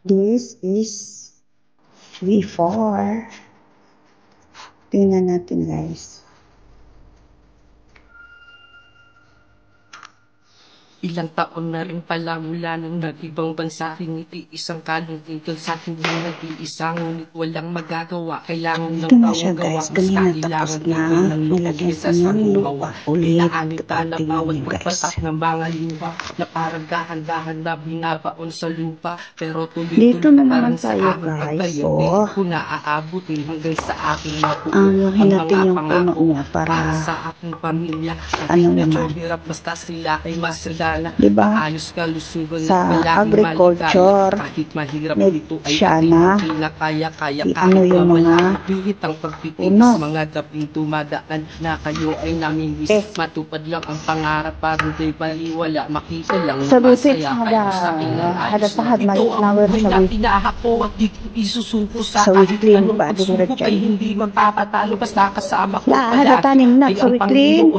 This is V4. Tingnan natin guys. Ilang taon na rin pala mula nang nag-ibang bansa hiniti isang kanong dito sa ating nag-iisang ngunit walang magagawa. Kailangan ng Ito na siya taong gawa guys, kanina tapos na nilagyan ko ng lupa ulit. na bawat pagpasak ng mga lupa na parang dahan-dahan na binabaon sa lupa. Pero Dito na tuloy-tuloy naman tayo guys. So, kung naaabutin hanggang sa aking mapuo. hinatin yung puno niya para sa aking pamilya. ano naman. Hirap basta sila ay masada. Diba? Sa agriculture, need siya na ano yung mga puno. Mga gabing tumadaan na kayo ay namimiss. Matupad lang ang pangarap para di baliwala. Makita lang sa busit hada pahad malik nawer sa weekling ba din red chay magpapatalo basta kasama ko hada tanim na sa weekling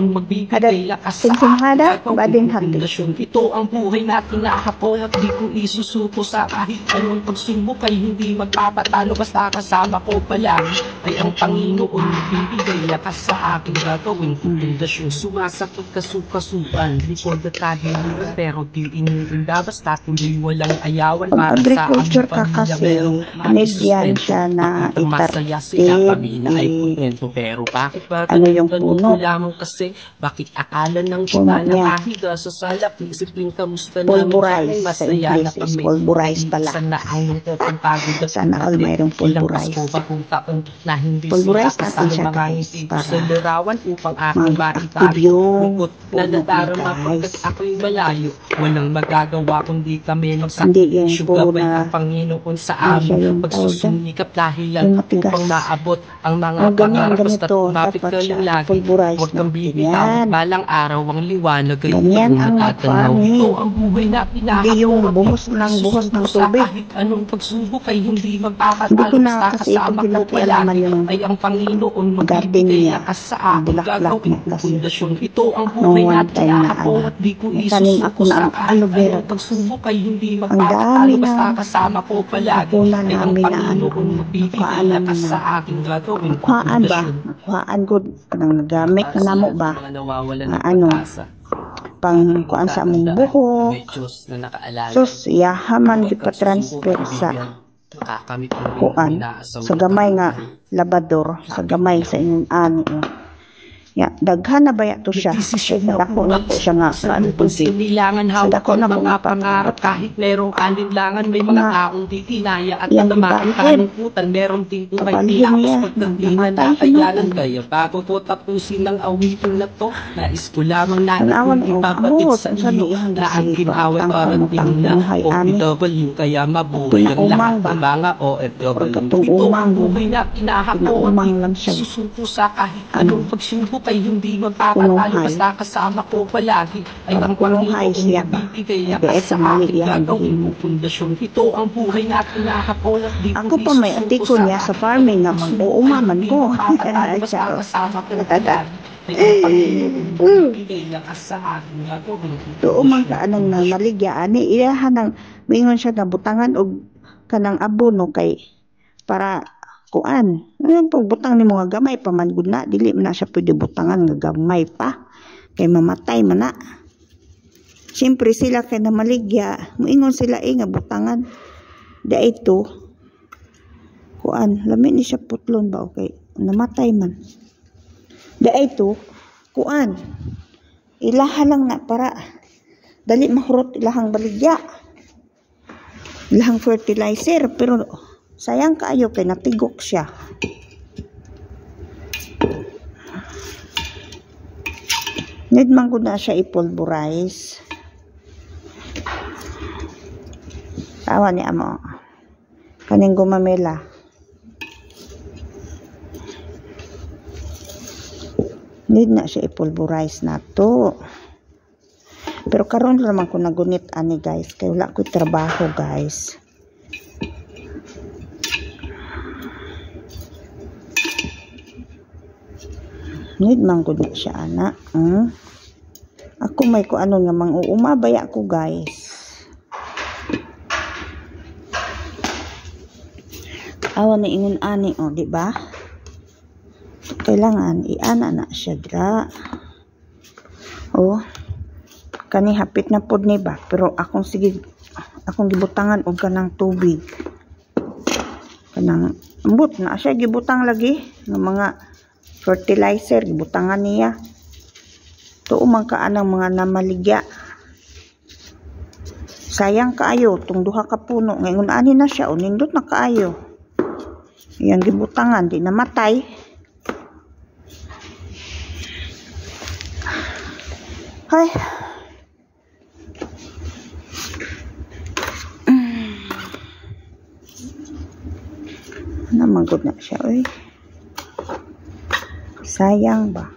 hada sinsing hada ba din hagdi. Ito ang buhay natin na hapon at di ko isusuko sa kahit anong pagsubok ay hindi magpapatalo basta kasama ko palagi ay ang Panginoon bibigay lakas sa aking gagawin pundasyon sumasakot kasukasuan likod at tahilig pero di inirinda basta tuloy walang ayawan para sa agriculture ka kasi need siya na masaya sila pamina ay punento pero bakit ba ano yung puno lamang kasi bakit akala ng puno na kahiga sa salap isipin kamusta pulverize sa English is pulverize pala sana all mayroong pulverize pulverize natin siya guys para mag-active yung guys ako'y malayo walang magagawa kundi kami hindi yung puro na Panginoon sa amin pagsusumikap dahil lang upang naabot ang mga pangarap basta tumapit ka lang lagi huwag kang bibitaw balang araw ang liwanag ay ganyan ang farming hindi yung buhos ng tubig anong pagsubok ay hindi magpapatalo hindi ko na kasi ito pinakialaman yung ay ang Panginoon garden niya bulaklak niya kasi nung one time na tanim ako na ang aloe vera ang dami na puna namin na nakuhaan ba nakuhaan ko nang nagamit na namo ba pang kuan sa among buhok sus yahaman di pa transfer sa kuan sa gamay nga labador sa gamay sa inyong ani ya daghan na baya to siya dako na po siya nga ano po kailangan hawak ko ng mga pangarap kahit merong alinlangan may mga taong titinaya at tatamakanukutan merong titinaya na ayalan kaya bago ko tapusin ng awitin na to nais ko lamang natin ipapatid sa iyo na ang ginawa para tingnan OFW kaya mabuhay ang lahat ng mga OFW ito ang buhay na pinahapon susuko sa kahit anong pagsubok ay hindi magpapatalo basta kasama ko palagi ay ang Panginoon bibigay lakas sa aking gagawin mo pundasyon ito ang buhay natin na hapon at di ako pa may artiko niya sa farming nga mag-uumaman ko doon ka anong maligya ani ilahan ng mingon siya na butangan og kanang abono kay para kuan ang pagbutang ni mga gamay pa man gud na dili man na siya pwede butangan nga gamay pa kay mamatay man na siyempre sila kay na maligya moingon sila nga butangan da ito kuan lami ni siya putlon ba okay namatay man da ito kuan ilaha lang na para dali mahurot ilahang baligya ilahang fertilizer pero sayang kaayo kay natigok siya. Need man ko na siya i-pulverize. Tawa ni amo. Kaning gumamela. Need na siya i-pulverize na to. Pero karon naman ko nagunit ani guys. Kaya wala ko trabaho guys. Need man ko na siya ana. Ako may ko ano nga mang uumabaya ko guys. Awan na ingon ani, o, di ba? Kailangan iana na siya dra. O, kani hapit na pod ni ba, pero akong gibutangan og kanang tubig. Kanang ambot na siya gibutang lagi ng mga fertilizer gibutangan niya. Tuo man ka anang mga namaligya. Sayang kaayo tung duha ka puno ngayon ani na siya o nindot na kaayo. Yang gibutangan di namatay. Hay. Namangkot na siya, oy. Sayang ba?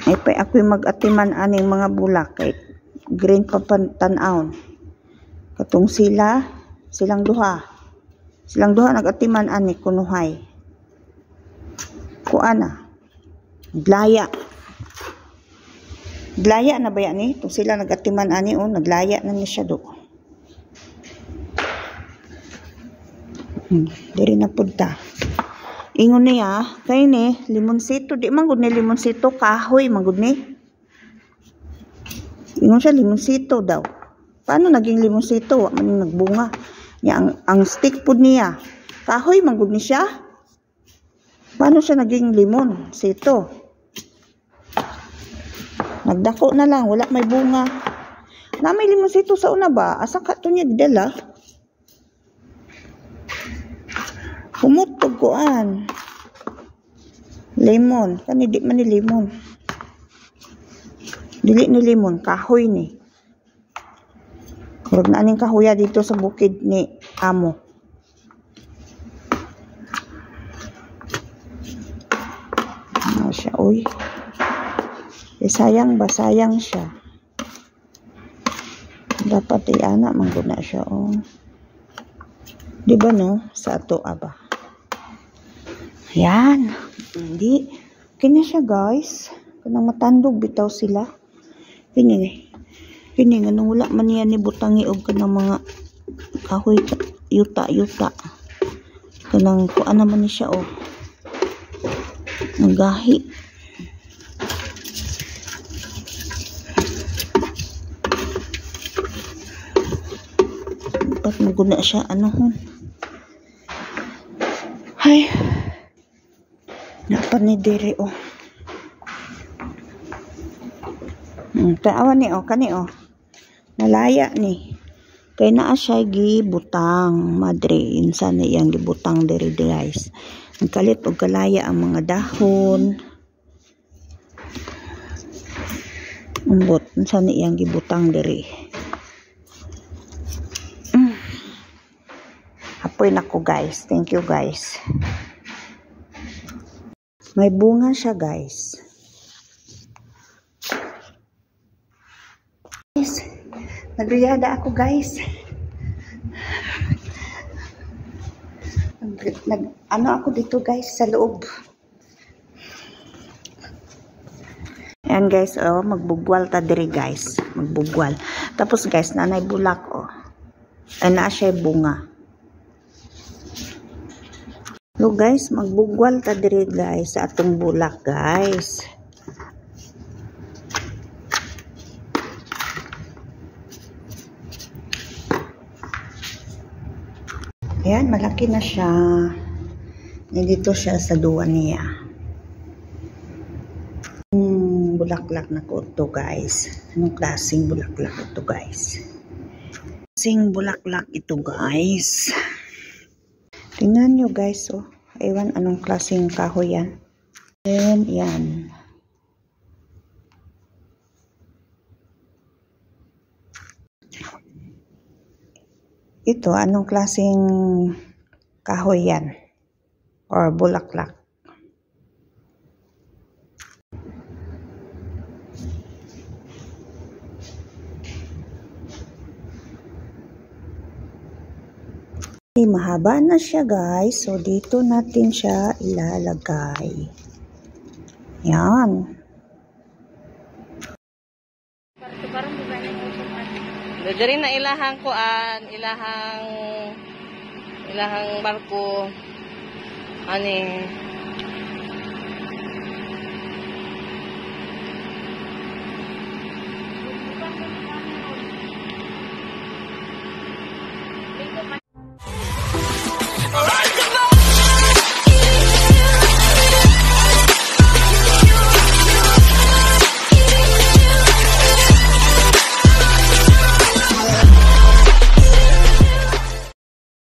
Ay pa ako'y mag-atiman aning mga bulak kay green pa tan-aon. Katong silang duha nag-atiman ani kunuhay. Kuana? Glaya na ba yan ni? Kung sila nag-atiman ani o naglaya na ni siya do. Diri na punta. Ingon niya, kay ni, limonsito. Di man gud ni limonsito, kahoy man gud ni. Ingon siya, limonsito daw. Paano naging limonsito? Wa man nagbunga. Ya, ang stick po niya, kahoy man gud ni siya. Paano siya naging limon? Sito. Nagdako na lang, wala may bunga. Na may limonsito sa una ba? Asa ka to niya dala? Humutog kuan. Lemon. Kani di man ni lemon. Dili ni lemon. Kahoy ni. Huwag na aning kahoya dito sa bukid ni amo. Ano siya, uy. Sayang ba? Sayang siya. Dapat anak mangguna siya, oh. Di ba no? Sa ato, aba. Yan. Hindi. Kanya siya, guys. Kanang matandog bitaw sila. Kini nga nung wala man niya ni butangi og kanang mga kahoy yuta. Kanang kuan naman ni siya, oh. Nagahi. Dapat maguna siya, ano hon. Hay. Dapat ni diri, oh. Taawan ni, oh. Kani, oh. Nalaya ni. Kay naa siya gibutang, madre. Insan na iyang gibutang diri, guys. Nagkalit og kalaya ang mga dahon. Umbot. Insan na iyang gibutang diri. Apoy na ko, guys. Thank you, guys. May bunga siya, guys. Nagriyada ako, guys. Ano ako dito, guys, sa loob. Ayan, guys, oh, magbugwal ta diri, guys. Magbugwal. Tapos, guys, nanay bulak, oh. Ay, naa siya bunga. So, guys, magbugwal ta diri, guys, sa atong bulak, guys. Ayan, malaki na siya. Nandito siya sa duwa niya. Bulaklak na ko ito, guys. Anong klaseng bulaklak ito, guys? Klaseng bulaklak ito, guys. Tingnan nyo, guys, oh. Ewan anong klaseng kahoy yan. Then, yan. Ito, anong klaseng kahoy yan? Or bulaklak? Mahaba na siya, guys. So, dito natin siya ilalagay. Yan. Parang Diri na ilahang kuan, ilahang barko ani